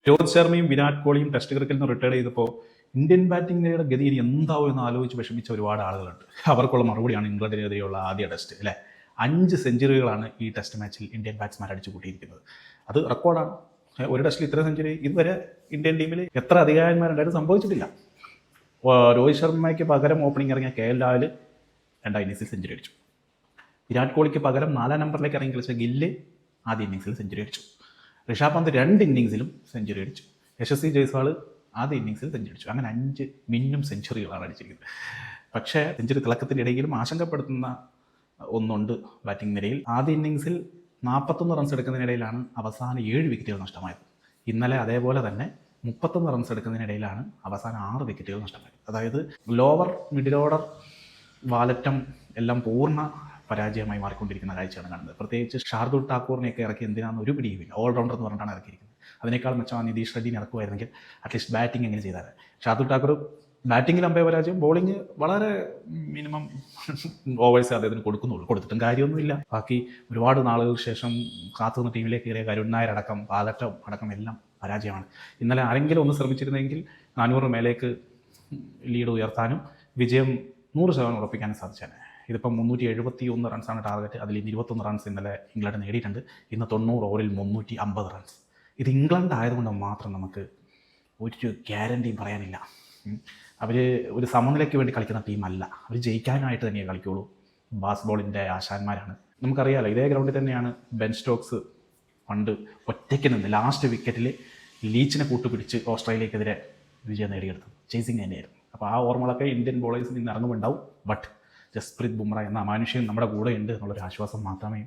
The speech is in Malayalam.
രോഹിത് ശർമ്മയും വിരാട് കോഹ്ലിയും ടെസ്റ്റ് ക്രിക്കറ്റിൽ നിന്ന് റിട്ടയർ ചെയ്തപ്പോൾ ഇന്ത്യൻ ബാറ്റിംഗിന്റെ ഗതി ഇനി എന്താവും എന്ന് ആലോചിച്ച് വിഷമിച്ച ഒരുപാട് ആളുകളുണ്ട്. അവർക്കുള്ള മറുപടിയാണ് ഇംഗ്ലണ്ടിനെതിരെയുള്ള ആദ്യ ടെസ്റ്റ് അല്ലേ. 5 സെഞ്ചുറികളാണ് ഈ ടെസ്റ്റ് മാച്ചിൽ ഇന്ത്യൻ ബാറ്റ്സ്മാർ അടിച്ചു കൂട്ടിയിരിക്കുന്നത്. അത് റെക്കോർഡാണ്. ഒരു ടെസ്റ്റിൽ ഇത്ര സെഞ്ചുറി ഇതുവരെ ഇന്ത്യൻ ടീമിൽ എത്ര അധികാരന്മാരുണ്ടായിട്ട് സംഭവിച്ചിട്ടില്ല. രോഹിത് ശർമ്മയ്ക്ക് പകരം ഓപ്പണിംഗ് ഇറങ്ങിയ KL രാഹുൽ 2 ഇന്നിങ്സിൽ സെഞ്ചുറി അടിച്ചു. വിരാട് കോഹ്ലിക്ക് പകരം 4 നമ്പറിലേക്ക് ഇറങ്ങി കളിച്ച ഗില്ല് ആദ്യ ഇന്നിങ്സിൽ സെഞ്ചുറി അടിച്ചു. ഋഷഭ് പന്ത് 2 ഇന്നിങ്സിലും സെഞ്ചുറി അടിച്ചു. യശസ്വി ജയ്സ്വാൾ ആദ്യ ഇന്നിങ്സിൽ സെഞ്ചുറി അടിച്ചു. അങ്ങനെ 5 മിന്നും സെഞ്ചുറികളാണ് അടിച്ചിരിക്കുന്നത്. പക്ഷേ സെഞ്ചുറി തിളക്കത്തിൻ്റെ ഇടയിലും ആശങ്കപ്പെടുത്തുന്ന ഒന്നുണ്ട് ബാറ്റിംഗ് നിരയിൽ. ആദ്യ ഇന്നിങ്സിൽ 41 റൺസ് എടുക്കുന്നതിനിടയിലാണ് അവസാന 7 വിക്കറ്റുകൾ നഷ്ടമായത്. ഇന്നലെ അതേപോലെ തന്നെ 31 റൺസ് എടുക്കുന്നതിനിടയിലാണ് അവസാന 6 വിക്കറ്റുകൾ നഷ്ടമായത്. അതായത് ലോവർ മിഡിൽ ഓർഡർ വാലറ്റം എല്ലാം പൂർണ്ണ പരാജയമായി മാറിക്കൊണ്ടിരിക്കുന്ന കാഴ്ചയാണ് കാണുന്നത്. പ്രത്യേകിച്ച് ഷാർദുൽ ഠാക്കൂറിനെയൊക്കെ ഇറക്കി എന്തിനാണെന്ന് ഒരു പിടിയുമില്ല. ഓൾറൗണ്ടർ എന്ന് പറഞ്ഞിട്ടാണ് ഇറക്കിയിരിക്കുന്നത്. അതിനേക്കാൾ മെച്ചമാണ് നിതീഷ് റെഡ്ഡിനെ ഇറക്കുമായിരുന്നെങ്കിൽ അറ്റ്ലീസ്റ്റ് ബാറ്റിംഗ് എങ്ങനെ ചെയ്താൽ. ഷാർദുൽ ഠാക്കൂർ ബാറ്റിങ്ങിൽ അമ്പേ പരാജയം, ബോളിംഗ് വളരെ മിനിമം ഓവേഴ്സ് അദ്ദേഹത്തിന് കൊടുക്കുന്നുള്ളൂ. കൊടുത്തിട്ടും കാര്യമൊന്നുമില്ല. ബാക്കി ഒരുപാട് നാളുകൾക്ക് ശേഷം കാത്തുനിന്ന ടീമിലേക്ക് കയറിയ കരുൺ നായർ അടക്കം പാലറ്റം അടക്കം എല്ലാം പരാജയമാണ്. ഇന്നലെ ആരെങ്കിലും ഒന്ന് ശ്രമിച്ചിരുന്നെങ്കിൽ 400 മേലേക്ക് ലീഡ് ഉയർത്താനും വിജയം 100% ഉറപ്പിക്കാനും സാധിച്ചാണ്. ഇതിപ്പം 371 റൺസാണ് ടാർഗറ്റ്. അതിൽ 21 റൺസ് ഇന്നലെ ഇംഗ്ലണ്ട് നേടിയിട്ടുണ്ട്. ഇന്ന് 90 ഓവറിൽ 350 റൺസ്. ഇത് ഇംഗ്ലണ്ട് ആയതുകൊണ്ട് മാത്രം നമുക്ക് ഒരു ഗ്യാരണ്ടിയും പറയാനില്ല. അവർ ഒരു സമനിലയ്ക്ക് വേണ്ടി കളിക്കുന്ന ടീമല്ല. അവർ ജയിക്കാനായിട്ട് തന്നെ കളിക്കുള്ളൂ. ബാസ്ബോളിൻ്റെ ആശാന്മാരാണ്. നമുക്കറിയാമല്ലോ, ഇതേ ഗ്രൗണ്ടിൽ തന്നെയാണ് ബെൻ സ്റ്റോക്സ് പണ്ട് ഒറ്റയ്ക്ക് നിന്ന് ലാസ്റ്റ് വിക്കറ്റിൽ ലീച്ചിനെ കൂട്ടുപിടിച്ച് ഓസ്ട്രേലിയക്കെതിരെ വിജയം നേടിയെടുത്തത്. ചേസിങ് തന്നെയായിരുന്നു. അപ്പോൾ ആ ഓർമ്മകളൊക്കെ ഇന്ത്യൻ ബോളേഴ്സിൽ നിന്ന് ഇറങ്ങുമുണ്ടാവും. ബട്ട് ജസ്പ്രീത് ബുംറ എന്ന അമാനുഷ്യം നമ്മുടെ കൂടെ ഉണ്ട് എന്നുള്ളൊരു ആശ്വാസം മാത്രമേ